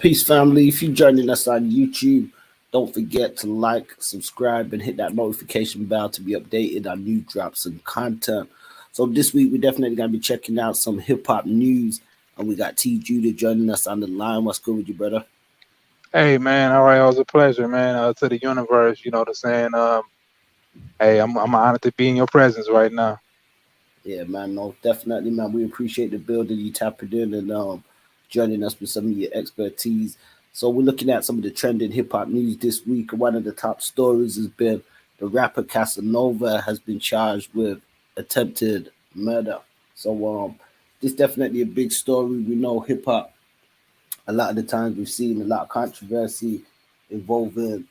Peace, family. If you're joining us on YouTube, don't forget to like, subscribe, and hit that notification bell to be updated on new drops and content. So this week, we're definitely going to be checking out some hip hop news, and we got T. Judah joining us on the line. What's good with you, brother? Hey man, all right, it was a pleasure, man. To the universe, you know what I'm saying. Hey, I'm honored to be in your presence right now. Yeah, man. No, definitely, man. We appreciate the building you tapping in and joining us with some of your expertise. So we're looking at some of the trending hip hop news this week. One of the top stories has been the rapper Casanova has been charged with attempted murder. So this definitely a big story. We know hip hop. A lot of the times we've seen a lot of controversy involving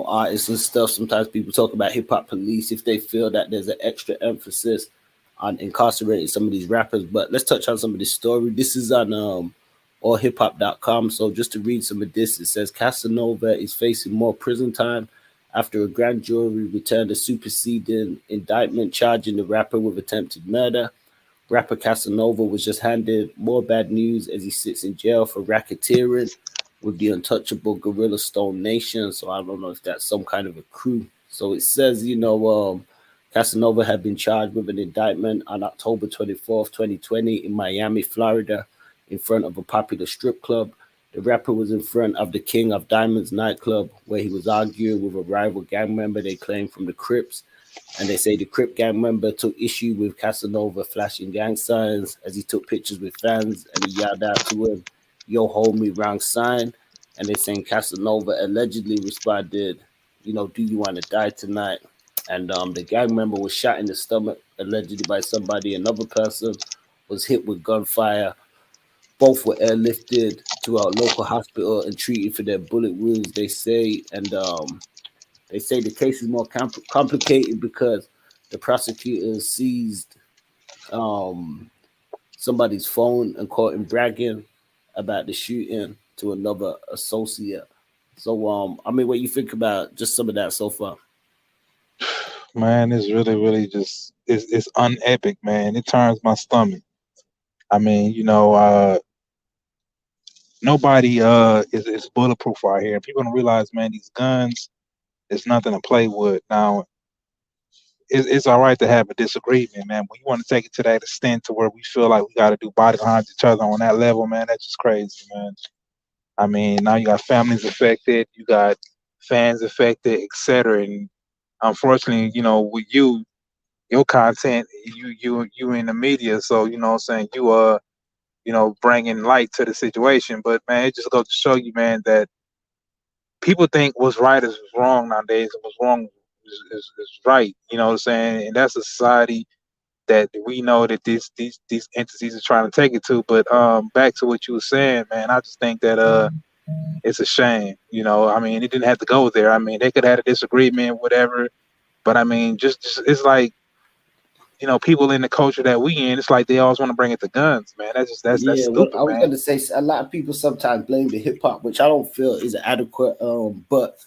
artists and stuff. Sometimes people talk about hip hop police if they feel that there's an extra emphasis on incarcerating some of these rappers. But let's touch on some of this story. This is on allhiphop.com. So just to read some of this, it says Casanova is facing more prison time after a grand jury returned a superseding indictment charging the rapper with attempted murder. Rapper Casanova was just handed more bad news as he sits in jail for racketeering with the untouchable Gorilla Stone Nation. So I don't know if that's some kind of a crew. So it says, Casanova had been charged with an indictment on October 24th, 2020 in Miami, Florida, in front of a popular strip club. The rapper was in front of the King of Diamonds nightclub where he was arguing with a rival gang member they claimed from the Crips. And they say the Crip gang member took issue with Casanova flashing gang signs as he took pictures with fans and he yelled out to him, "Yo, homie, wrong sign." And they saying Casanova allegedly responded, "Do you want to die tonight?" And the gang member was shot in the stomach, allegedly by somebody. Another person was hit with gunfire. Both were airlifted to a local hospital and treated for their bullet wounds, they say. And they say the case is more complicated because the prosecutors seized um, somebody's phone and caught him bragging about the shooting to another associate. So, what you think about just some of that so far? Man, it's really just it's unepic, man. It turns my stomach. I mean, nobody is bulletproof out here. People don't realize, man, these guns is nothing to play with. Now, it's all right to have a disagreement, man. When you want to take it to that extent to where we feel like we got to do body behind each other on that level, man, that's just crazy, man. I mean, now you got families affected, you got fans affected, etc. And unfortunately, with your content, you in the media, so what I'm saying, bringing light to the situation. But man, it just goes to show you, man, that people think what's right is wrong nowadays, and what's wrong is right. You know what I'm saying? And that's a society that we know that these entities are trying to take it to. But back to what you were saying, man, I just think that it's a shame. I mean, it didn't have to go there. I mean, they could have had a disagreement, whatever. But I mean, just it's like, people in the culture that we in, it's like they always want to bring it to guns, man. That's Yeah, well, stupid, I was man. gonna say a lot of people sometimes blame the hip hop, which I don't feel is adequate. But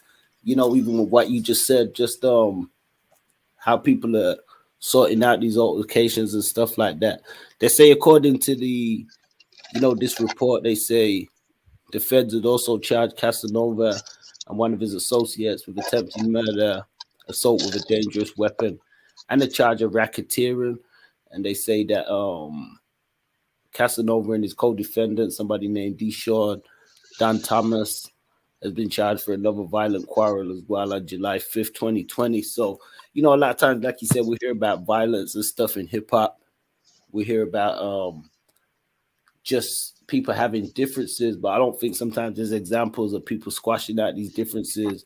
even with what you just said, just how people are sorting out these altercations and stuff like that. They say according to this report, they say the feds had also charged Casanova and one of his associates with attempted murder, assault with a dangerous weapon, and a charge of racketeering. And they say that Casanova and his co-defendant, somebody named Deshaun Don Thomas, has been charged for another violent quarrel as well on July 5th, 2020. So, a lot of times, like you said, we hear about violence and stuff in hip hop. We hear about just people having differences, but I don't think sometimes there's examples of people squashing out these differences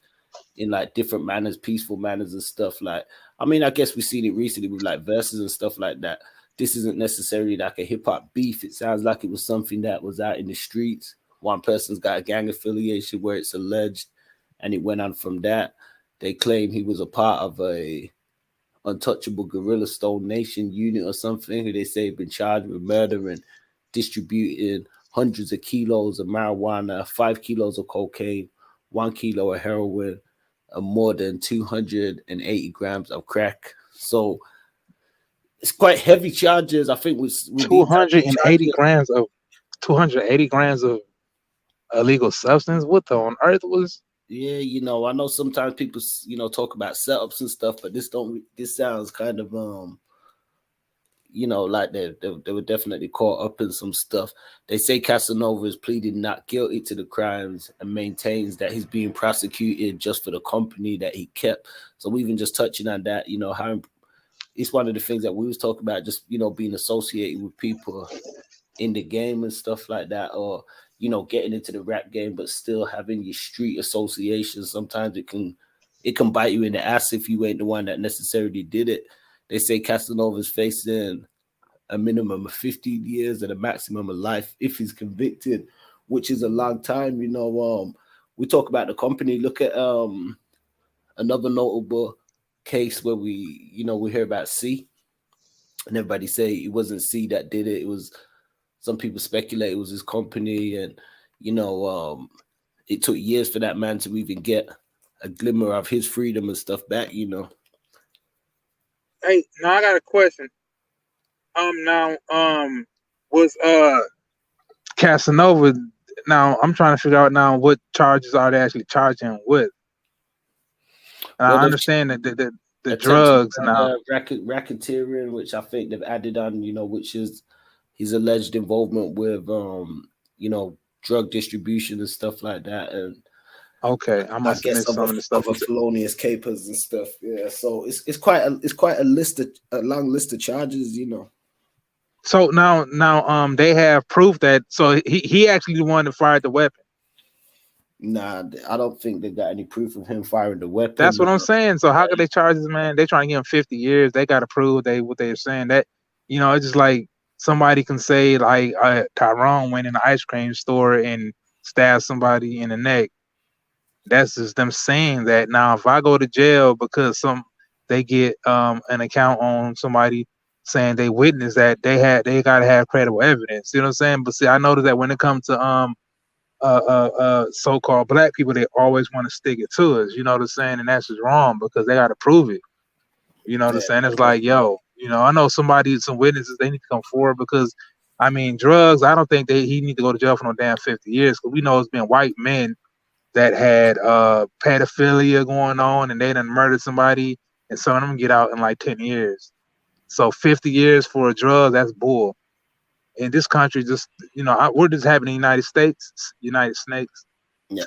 in like different manners, peaceful manners and stuff. Like, I guess we've seen it recently with like verses and stuff like that. This isn't necessarily like a hip hop beef. It sounds like it was something that was out in the streets. One person's got a gang affiliation where it's alleged, and it went on from that. They claim he was a part of a untouchable Gorilla Stone Nation unit or something, who they say have been charged with murder and distributing hundreds of kilos of marijuana, 5 kilos of cocaine, 1 kilo of heroin, and more than 280 grams of crack. So it's quite heavy charges. I think with Two these types hundred of and eighty charges, grams of 280 grams of illegal substance. What the on earth was? Yeah, I know sometimes people, talk about setups and stuff, but this don't. This sounds kind of like they were definitely caught up in some stuff. They say Casanova is pleading not guilty to the crimes and maintains that he's being prosecuted just for the company that he kept. So even just touching on that, how it's one of the things that we was talking about, just being associated with people in the game and stuff like that, or getting into the rap game, but still having your street associations. Sometimes it can bite you in the ass if you ain't the one that necessarily did it. They say Casanova's facing a minimum of 15 years and a maximum of life if he's convicted, which is a long time. We talk about the company. Look at another notable case where we hear about C, and everybody say it wasn't C that did it. It was, some people speculate it was his company, and you know, um, it took years for that man to even get a glimmer of his freedom and stuff back. Hey, now I got a question. Now, was Casanova? Now I'm trying to figure out now what charges are they actually charging him with. Well, I they've understand that the attempted drugs now. racketeering, which I think they've added on, which is his alleged involvement with drug distribution and stuff like that, and Okay, I I must have guess missed some of the stuff other you said. felonious capers and stuff. Yeah, so it's quite a long list of charges. So now they have proof that so he actually the one that fired the weapon. Nah, I don't think they got any proof of him firing the That's weapon. what I'm saying. So how could they charge this man? They trying to give him 50 years. They got to prove they what they're saying. That it's just like somebody can say like Tyrone went in the ice cream store and stabbed somebody in the neck. That's just them saying that. Now, if I go to jail because they get an account on somebody saying they witnessed that, they gotta have credible evidence. You know what I'm saying? But see, I noticed that when it comes to so-called black people, they always want to stick it to us. You know what I'm saying? And that's just wrong because they got to prove it. You know what I'm Yeah, saying? It's like, yo, I know some witnesses, they need to come forward because, I mean, drugs. I don't think he need to go to jail for no damn 50 years because we know it's been white men that had pedophilia going on and they done murdered somebody, and some of them get out in like 10 years. So 50 years for a drug, that's bull. In this country, just we're just having the United States, United Snakes. yeah,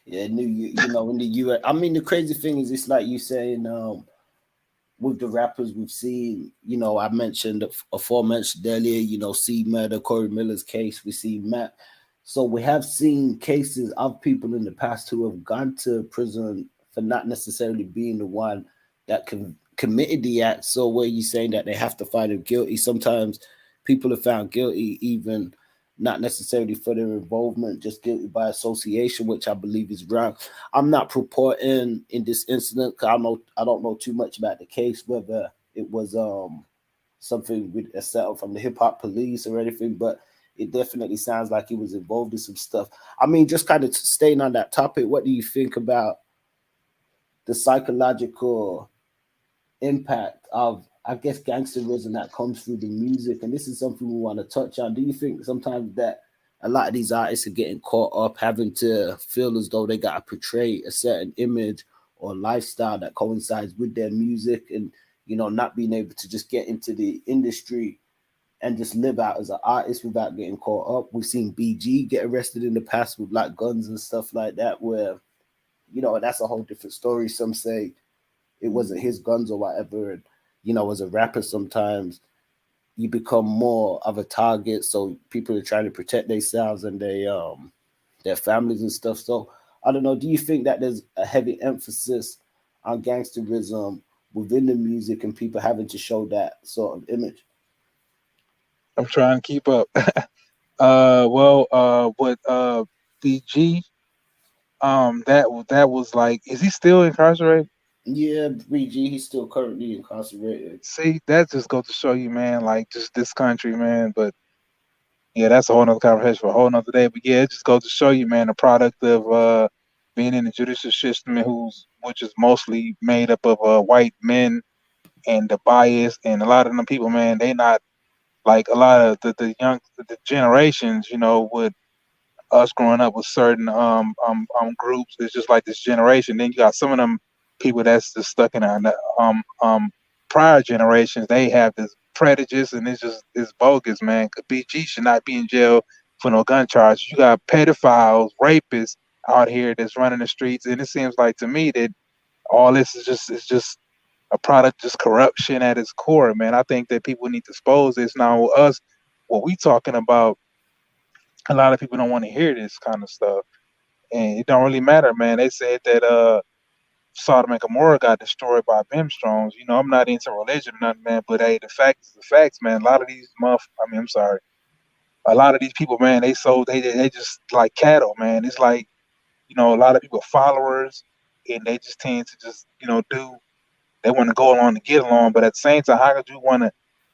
yeah. In the U.S. I mean, the crazy thing is, it's like you saying, with the rappers we've seen. I mentioned aforementioned earlier. C Murder, Corey Miller's case. We see Matt. So we have seen cases of people in the past who have gone to prison for not necessarily being the one that committed the act. So where you saying that they have to find him guilty, sometimes people are found guilty even not necessarily for their involvement, just guilty by association, which I believe is wrong. I'm not purporting in this incident because I don't know too much about the case, whether it was something with a setup from the hip hop police or anything, but it definitely sounds like he was involved in some stuff. I mean, just kind of staying on that topic, what do you think about the psychological impact of, I guess, gangsterism that comes through the music? And this is something we want to touch on. Do you think sometimes that a lot of these artists are getting caught up having to feel as though they got to portray a certain image or lifestyle that coincides with their music, and not being able to just get into the industry and just live out as an artist without getting caught up? We've seen BG get arrested in the past with like guns and stuff like that, where that's a whole different story. Some say it wasn't his guns or whatever. And as a rapper, sometimes you become more of a target, so people are trying to protect themselves and their families and stuff. So I don't know. Do you think that there's a heavy emphasis on gangsterism within the music and people having to show that sort of image? I'm trying to keep up. With BG, that was like, is he still incarcerated? Yeah, BG, he's still currently incarcerated. See, that just goes to show you, man, like just this country, man. But yeah, that's a whole nother conversation for a whole nother day. But yeah, it just goes to show you, man, the product of being in the judicial system, which is mostly made up of white men, and the bias, and a lot of them people, man, they not like a lot of the generations, would us growing up with certain groups. It's just like this generation. Then you got some of them people that's just stuck in prior generations. They have this prejudice, and it's bogus, man. BG should not be in jail for no gun charge. You got pedophiles, rapists out here that's running the streets, and it seems like to me that all this is just a product, just corruption at its core, man. I think that people need to expose this. Now, us, what we talking about, a lot of people don't want to hear this kind of stuff, and it don't really matter, man. They said that Sodom and Gomorrah got destroyed by brimstones. You know, I'm not into religion or nothing, man, but hey, the facts is the facts, man. A lot of these I'm sorry. A lot of these people, man, they just like cattle, man. It's like, a lot of people are followers, and they just tend to just, they want to go along to get along, but at the same time, how could you want to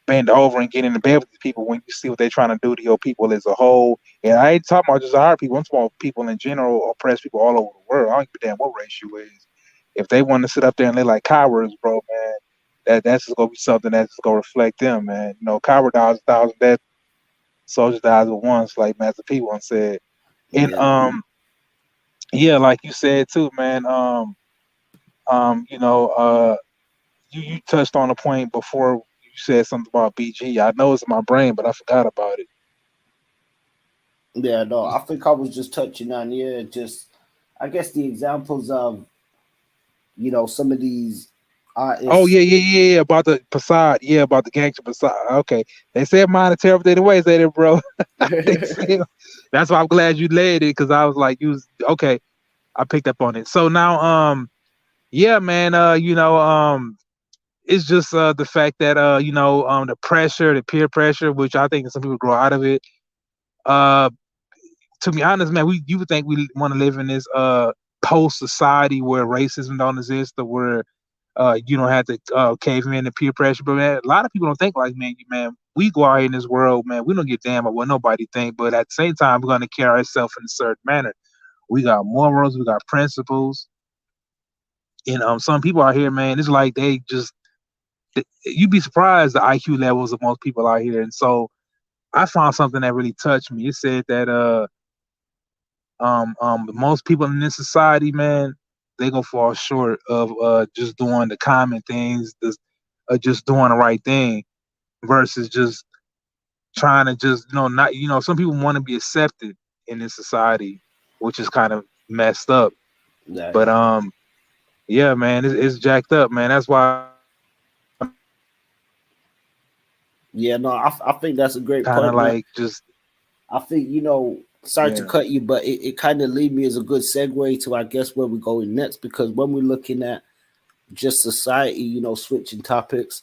bend over and get into bed with these people when you see what they're trying to do to your people as a whole? And I ain't talking about just our people. I'm talking about people in general, oppressed people all over the world. I don't give a damn what race you is. If they want to sit up there and live like cowards, bro, man, that's just gonna be something that's just gonna reflect them, man. Coward dies a thousand deaths, soldier dies with one, like Master P once said. And Yeah. yeah, like you said too, man. You know, you touched on a point before. You said something about BG. I know it's in my brain, but I forgot about it. Yeah, no, I think I was just touching on, just I guess the examples of, some of these Oh artists. yeah, about the Passad. Yeah, about the gangster Passad. Okay, they said mine a terrible day to waste, they did, bro. They said, that's why I'm glad you laid it, because I was like, you was okay. I picked up on it. So now, yeah, man. It's just the fact that the pressure, the peer pressure, which I think some people grow out of it. Uh, to be honest, man, you would think we want to live in this post society where racism don't exist, or where you don't have to cave in to peer pressure. But man, a lot of people don't think like man. We go out here in this world, man. We don't give a damn about what nobody think, but at the same time, we're gonna carry ourselves in a certain manner. We got morals, we got principles, and some people out here, man, it's like you'd be surprised the IQ levels of most people out here. And so I found something that really touched me. It said that most people in this society, man, they go fall short of just doing the common things, just doing the right thing, versus just trying to just not some people want to be accepted in this society, which is kind of messed up. Yeah, But yeah, man, it's jacked up, man. That's why yeah, no, I think that's a great kind of point, man. like just I think, sorry to yeah. cut you, but it kind of lead me as a good segue to, I guess, where we're going next, because when we're looking at just society, switching topics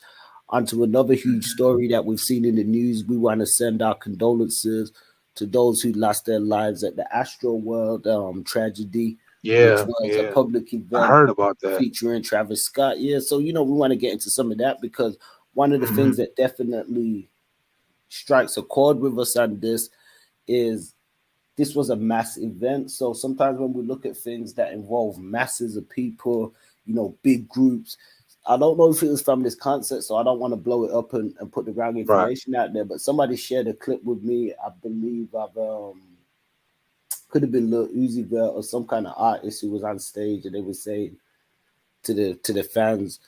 onto another huge Mhm. story that we've seen in the news, we want to send our condolences to those who lost their lives at the Astroworld tragedy, which Yeah, was a yeah. public I event heard about that. featuring Travis Scott. Yeah, so, we want to get into some of that, because one of the Hmm. things that definitely strikes a chord with us on this is this was a mass event. So sometimes when we look at things that involve masses of people, big groups, I don't know if it was from this concert, so I don't want to blow it up and put the wrong Right. information out there. But somebody shared a clip with me, I believe, of could have been Lil Uzi Vert or some kind of artist who was on stage, and they were saying to the fans,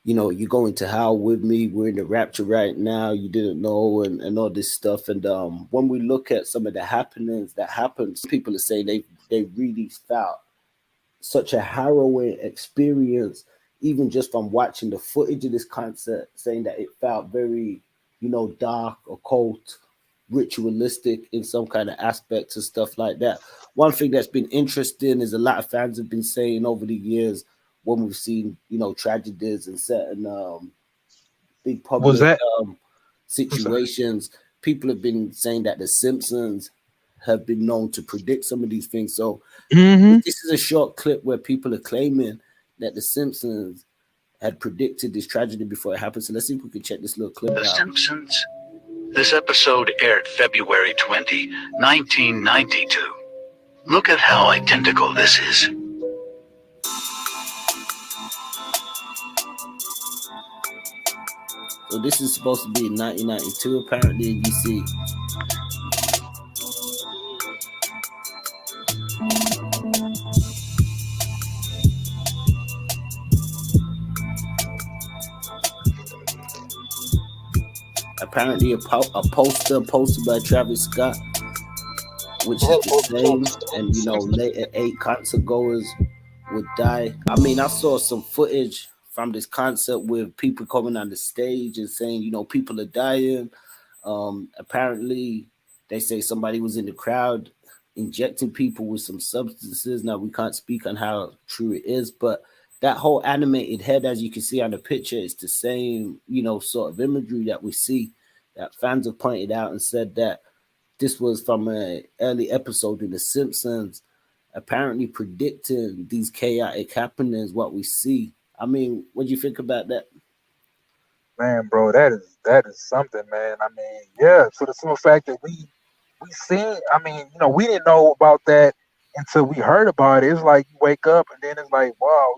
you're going to hell with me. We're in the rapture right now. You didn't know, and all this stuff. And when we look at some of the happenings that happened, people are saying they really felt such a harrowing experience, even just from watching the footage of this concert, saying that it felt very, dark, occult, ritualistic in some kind of aspects and stuff like that. One thing that's been interesting is a lot of fans have been saying over the years, when we've seen, tragedies and certain big Was public that? I'm sorry. situations, people have been saying that the Simpsons have been known to predict some of these things. So Hmm. this is a short clip where people are claiming that the Simpsons had predicted this tragedy before it happened. So let's see if we can check this little clip The out. Simpsons. This episode aired February 20, 1992. Look at how identical this is. So this is supposed to be in 1992, apparently, and you see apparently a poster posted by Travis Scott, which is the same. And later 8 concert goers would die. I mean, I saw some footage from this concert with people coming on the stage and saying, people are dying. Apparently, they say somebody was in the crowd injecting people with some substances. Now, we can't speak on how true it is, but that whole animated head, as you can see on the picture, is the same, sort of imagery that we see that fans have pointed out and said that this was from an early episode in The Simpsons, apparently predicting these chaotic happenings, what we see. I mean, what do you think about that? Man, bro, that is something, man. I mean, yeah. So the simple fact that we seen, I mean, we didn't know about that until we heard about it. It's like you wake up and then it's like, wow,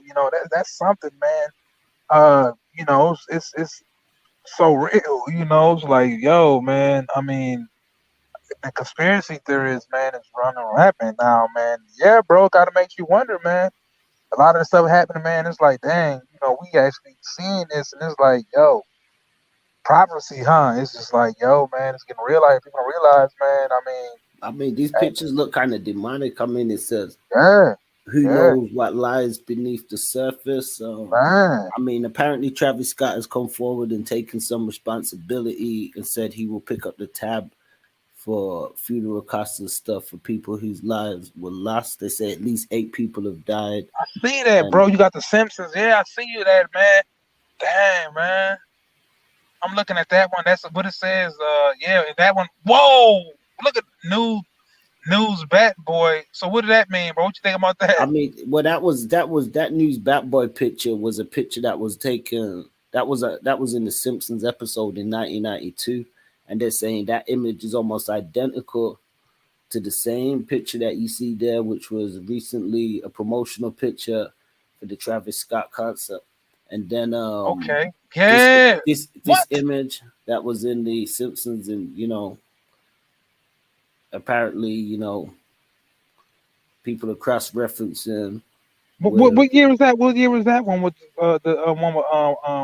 that's something, man. It's so real, It's like, yo, man. I mean, the conspiracy theories, man, is running rampant now, man. Yeah, bro, gotta make you wonder, man. A lot of the stuff happening, man. It's like, dang, we actually seeing this, and it's like, yo, prophecy, huh? It's just like, yo, man, it's getting realized. People realize, man. I mean, these pictures look kind of demonic. I mean, it says, Yeah, who yeah, knows what lies beneath the surface? man. I mean, apparently Travis Scott has come forward and taken some responsibility and said he will pick up the tab for funeral costs and stuff for people whose lives were lost. They say at least 8 people have died. I see that, And bro. You got the Simpsons. Yeah, I see you that, man. Damn, man. I'm looking at that one. That's what it says. Yeah, that one. Whoa! Look at news bat boy. So what did that mean, bro? What you think about I that? mean, well, that news Bat Boy picture was a picture that was taken. That was in the Simpsons episode in 1992, and they're saying that image is almost identical to the same picture that you see there, which was recently a promotional picture for the Travis Scott concert. And then Okay. this Yeah. this What? image that was in the Simpsons, and apparently people are cross referencing with. What year was that? What year was that one with the one with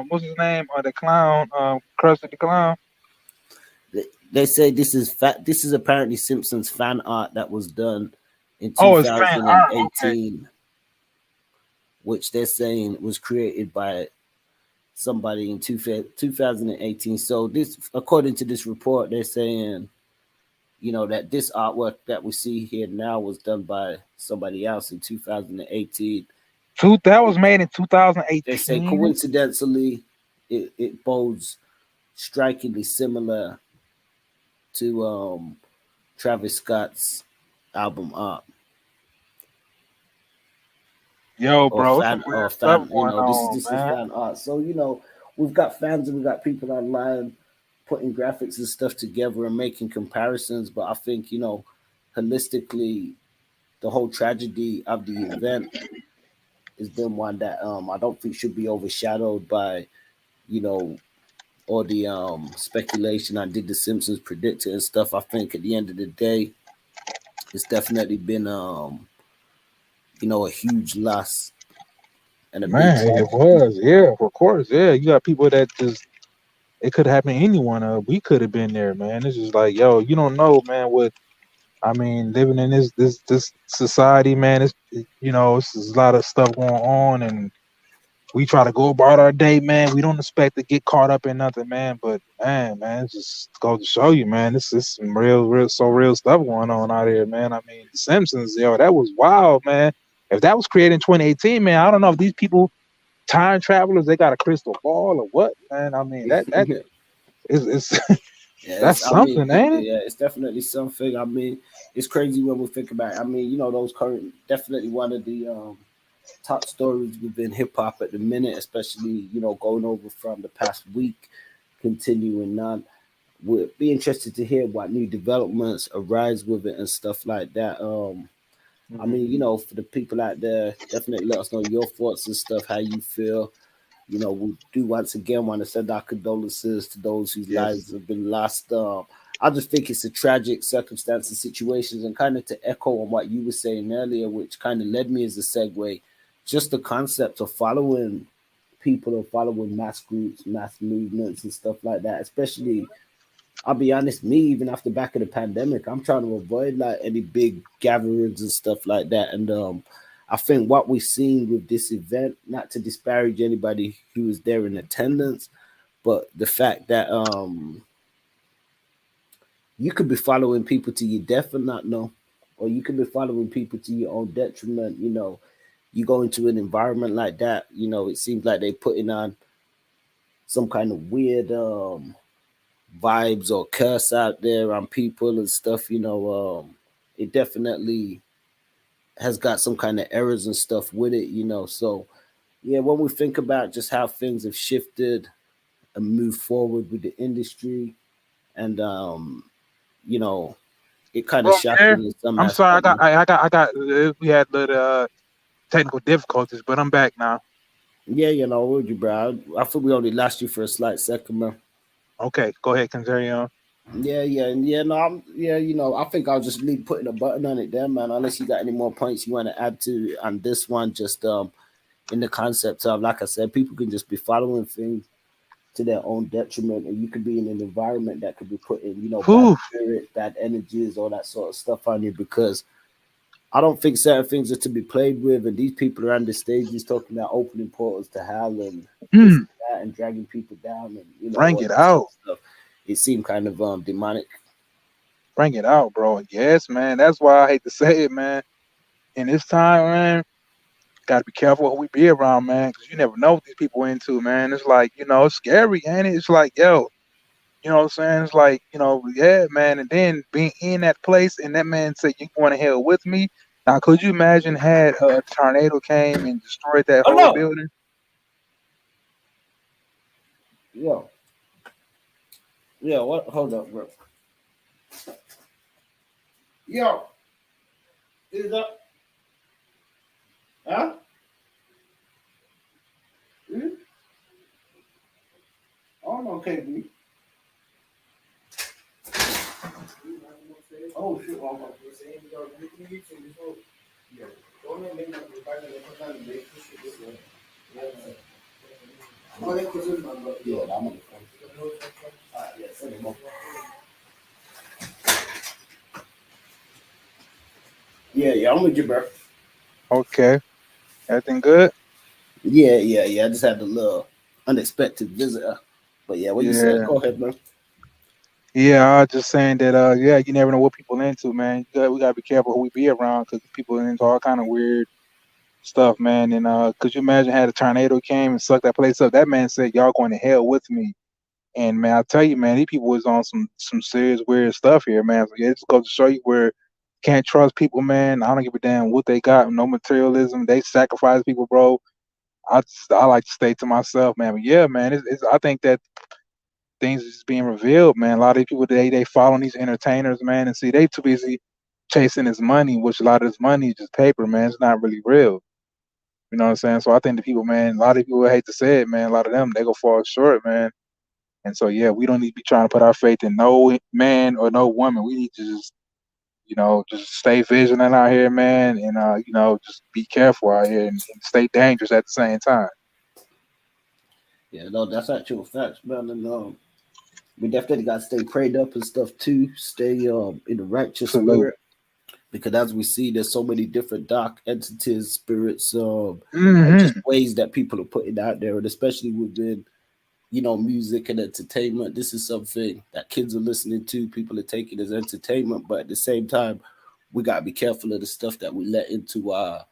what's his name? The clown, Krusty the Clown. They say this is apparently Simpsons fan art that was done in Oh, it's fan art. Okay. 2018, which they're saying was created by somebody in 2018. So this, according to this report, they're saying, that this artwork that we see here now was done by somebody else in 2018. That was made in They say 2018. coincidentally, it bodes strikingly similar to Travis Scott's album art. Yo, or bro, it's some fan or weird stuff fan. going on, This is man. fan art. So we've got fans and we've got people online putting graphics and stuff together and making comparisons. But I think holistically, the whole tragedy of the event has been one that I don't think should be overshadowed by you know all the speculation on did the Simpsons predict it and stuff. I think at the end of the day, it's definitely been a huge loss and a big Man, it tragedy. was. Yeah, of course. Yeah, you got people that just it could happen to anyone. We could have been there, man. It's just like, yo, you don't know, man. What I mean, living in this society, man. It's a lot of stuff going on, and we try to go about our day, man. We don't expect to get caught up in nothing, man. But man, it just goes to show you, man. This is some real stuff going on out here, man. I mean, The Simpsons, yo, that was wild, man. If that was created in 2018, man, I don't know if these people, time travelers, they got a crystal ball or what, man. I mean, that is that's I mean, something, ain't it? yeah, it's definitely something. I mean, it's crazy when we think about it. I mean, those current, definitely one of the top stories within hip hop at the minute, especially, going over from the past week, continuing on. We'd be interested to hear what new developments arise with it and stuff like that. I mean, for the people out there, definitely let us know your thoughts and stuff, how you feel. We do once again want to send our condolences to those whose Yes. lives have been lost. I just think it's a tragic circumstance and situations, and kind of to echo on what you were saying earlier, which kind of led me as a segue, just the concept of following people are following mass groups, mass movements, and stuff like that. Especially, I'll be honest, me even after back of the pandemic, I'm trying to avoid like any big gatherings and stuff like that. And I think what we've seen with this event, not to disparage anybody who was there in attendance, but the fact that you could be following people to your death and not know, or you could be following people to your own detriment. You go into an environment like that, it seems like they're putting on some kind of weird vibes or curse out there on people and stuff. It definitely has got some kind of errors and stuff with it. So yeah, when we think about just how things have shifted and moved forward with the industry, and you know, it kind of Bro, man, shocking in some I'm sorry. aspect. We had little technical difficulties, but I'm back now. Yeah, would you, bro? I think we only lost you for a slight second, man. Okay, go ahead, carry on. Yeah. No, yeah. I think I'll just leave putting a button on it there, man. Unless you got any more points you want to add to on this one, just in the concept of, like I said, people can just be following things to their own detriment, and you could be in an environment that could be putting, bad Whew. spirit, bad energies, all that sort of stuff on you. Because I don't think certain things are to be played with, and these people are on the stages talking about opening portals to hell and this Mm, and that, and dragging people down, and bring all it that sort out. of stuff. It seemed kind of demonic. Bring it out, bro. Yes, man. That's why I hate to say it, man. In this time, man, gotta be careful who we be around, man, because you never know what these people into, man. It's like, it's scary, ain't it? It's like, yo, you know what I'm saying? It's like, yeah, man. And then being in that place and that man said, you going to hell with me? Now, could you imagine had a tornado came and destroyed that Oh whole no, building? yo, yo, what? Hold up, bro. Yo, is that? Huh? Hmm? Oh no, KB. Oh shit, oh no. Yeah, I'm on the phone. Yeah, send him up. Yeah, I'm with you, bro. Okay. Everything good? Yeah. I just had a little unexpected visitor. But yeah, what you said? Yeah. Go ahead, man. Yeah, I was just saying that, yeah, you never know what people into, man. We gotta be careful who we be around because people into all kind of weird stuff, man. And could you imagine had a tornado came and sucked that place up? That man said, "Y'all going to hell with me." And man, I tell you, man, these people was on some serious weird stuff here, man. So yeah, it just goes to show you where you can't trust people, man. I don't give a damn what they got, no materialism. They sacrifice people, bro. I like to stay to myself, man. But yeah, man, I think that things is being revealed, man. A lot of these people they following these entertainers, man, and see they too busy chasing this money, which a lot of this money is just paper, man. It's not really real. You know what I'm saying? So I think the people, man, a lot of people hate to say it, man. A lot of them they go fall short, man. And so yeah, we don't need to be trying to put our faith in no man or no woman. We need to just just stay vigilant out here, man, and just be careful out here and stay dangerous at the same time. Yeah, no, that's actual facts, man. And we definitely got to stay prayed up and stuff too. Stay in the righteous Salute. spirit, because as we see, there's so many different dark entities, spirits, and just Hmm. ways that people are putting out there, and especially within music and entertainment. This is something that kids are listening to, people are taking as entertainment, but at the same time, we gotta be careful of the stuff that we let into our,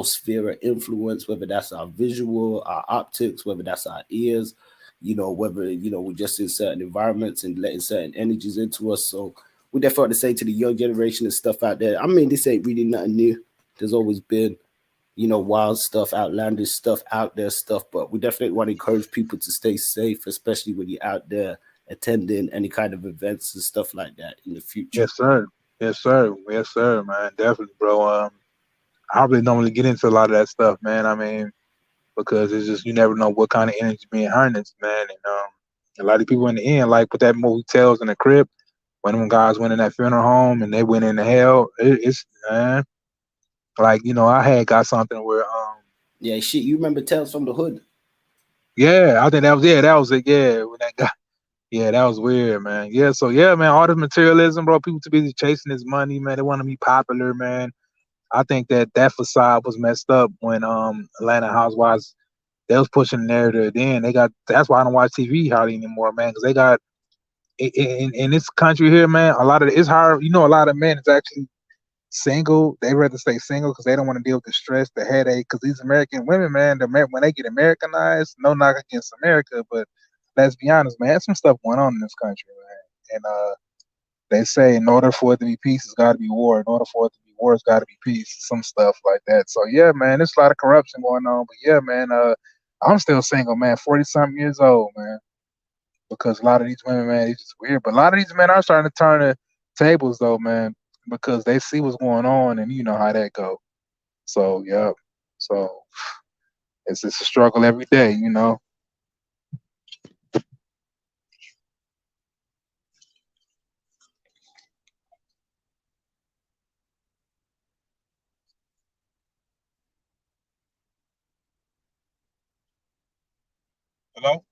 sphere of influence, whether that's our visual, our optics, whether that's our ears, whether we're just in certain environments and letting certain energies into us. So we definitely want to say to the young generation and stuff out there. I mean, this ain't really nothing new. There's always been wild stuff, outlandish stuff, out there stuff. But we definitely want to encourage people to stay safe, especially when you're out there attending any kind of events and stuff like that in the future. Yes, sir. Yes, sir. Yes, sir, man. Definitely, bro. I really don't really get into a lot of that stuff, man. I mean, because it's just you never know what kind of energy being harnessed, man. And a lot of people in the end, like with that movie Tales in the Crypt, when them guys went in that funeral home and they went into hell, it's man, like I had got something where Yeah, shit. You remember Tales from the Hood? Yeah, I think that was that was it. Yeah, when that guy. Yeah, that was weird, man. Yeah, so yeah, man, all this materialism, bro. People too busy chasing this money, man. They want to be popular, man. I think that facade was messed up when Atlanta Housewives they was pushing the narrative. Then they got that's why I don't watch TV hardly anymore, man, because they got in this country here, man. A lot of it's hard. You know, a lot of men is actually single. They rather stay single because they don't want to deal with the stress, the headache. Because these American women, man, when they get Americanized, no knock against America, but let's be honest, man, there's some stuff going on in this country, man. And they say in order for it to be peace, it's got to be war. In order for it to be war, it's got to be peace. Some stuff like that. So yeah, man, there's a lot of corruption going on. But yeah, man, I'm still single, man. 40-something years old, man. Because a lot of these women, man, it's just weird. But a lot of these men are starting to turn the tables, though, man, because they see what's going on, and you know how that go. So yeah, so it's a struggle every day, you know. Hello.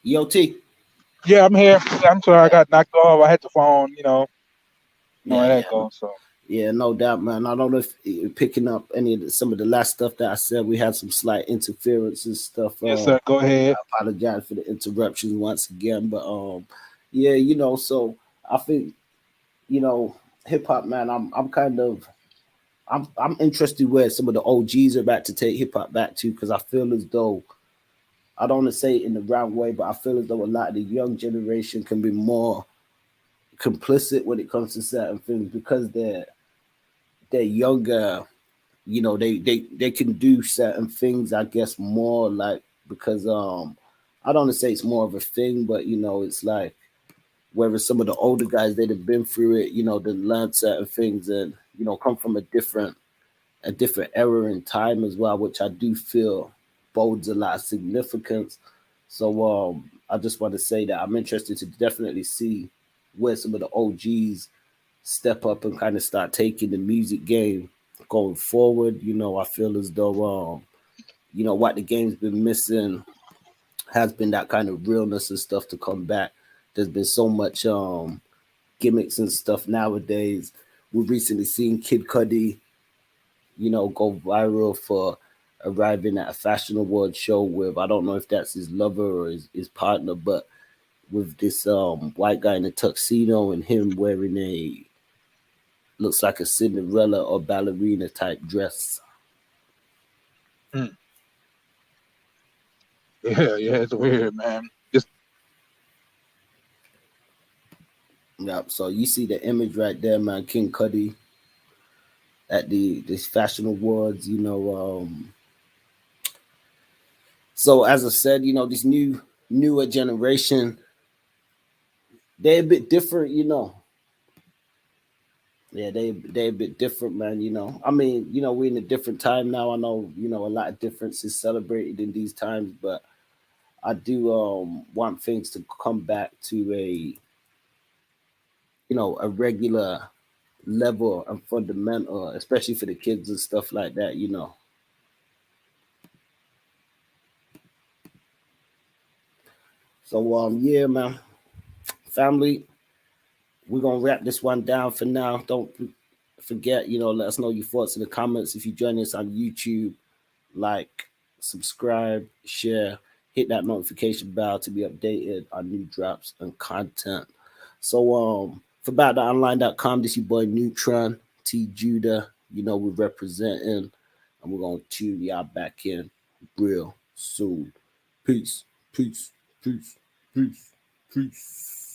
Yo, T. Yeah, I'm here. Yeah, I'm sorry, I got knocked off. I had the phone, you know how Yeah, that yeah. goes. So Yeah, no doubt, man. I don't know if you're picking up some of the last stuff that I said. We had some slight interference and stuff. yes, sir. Go ahead. Apologize for the interruptions once again, but yeah, so I think hip hop, man. I'm kind of I'm interested where some of the OGs are about to take hip hop back to because I feel as though I don't want to say it in the wrong way, but I feel as though a lot of the young generation can be more complicit when it comes to certain things because they're younger. They can do certain things, I guess, more like because I don't want to say it's more of a thing, but it's like whereas some of the older guys that have been through it, they learned certain things and come from a different era in time as well, which I do feel bodes a lot of significance. So I just want to say that I'm interested to definitely see where some of the OGs step up and kind of start taking the music game going forward. I feel as though what the game's been missing has been that kind of realness and stuff to come back. There's been so much gimmicks and stuff nowadays. We've recently seen Kid Cudi, go viral for arriving at a fashion award show with I don't know if that's his lover or his partner, but with this white guy in a tuxedo and him wearing a looks like a Cinderella or ballerina type dress. Mm. Yeah, yeah, it's weird, man. Just Yep. So you see the image right there, man. King Cudi at the this fashion awards. So as I said, this newer generation, they're a bit different. Yeah, they a bit different, man. I mean, we're in a different time now. I know, a lot of difference is celebrated in these times, but I do want things to come back to a regular level and fundamental, especially for the kids and stuff like that. So yeah, man, family, we're gonna wrap this one down for now. Don't forget, let us know your thoughts in the comments. If you join us on YouTube, like, subscribe, share, hit that notification bell to be updated on new drops and content. So for BoutOnline.com, this your boy Neutron, T Judah. We're representing and we're gonna tune y'all back in real soon. Peace, peace, peace, peace, peace.